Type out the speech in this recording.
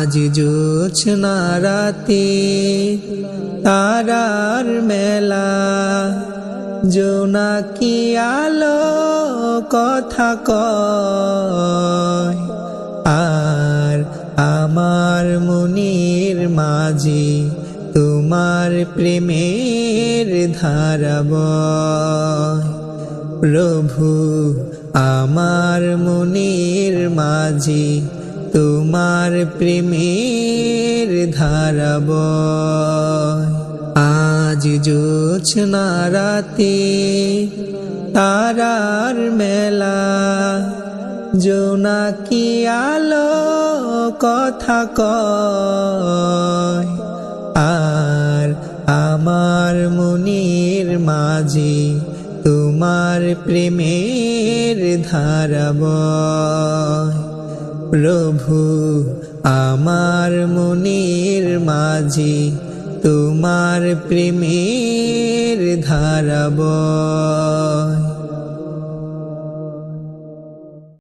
আজ জোছনা রাতে তারার মেলা, জোনাকি আলো কথা কয়। আর আমার মনের মাঝে তোমার প্রেমের ধারা বয়। প্রভু আমার মনের মাঝে তোমার প্রেমের ধারা বয়। আজ জোছনা রাতে তারার মেলা, জোনাকি আলো কথা কয়। আর আমার মনের মাঝে তোমার প্রেমের ধারা বয়। প্রভু আমার মনের মাঝে তোমার প্রেমের ধারা বয়।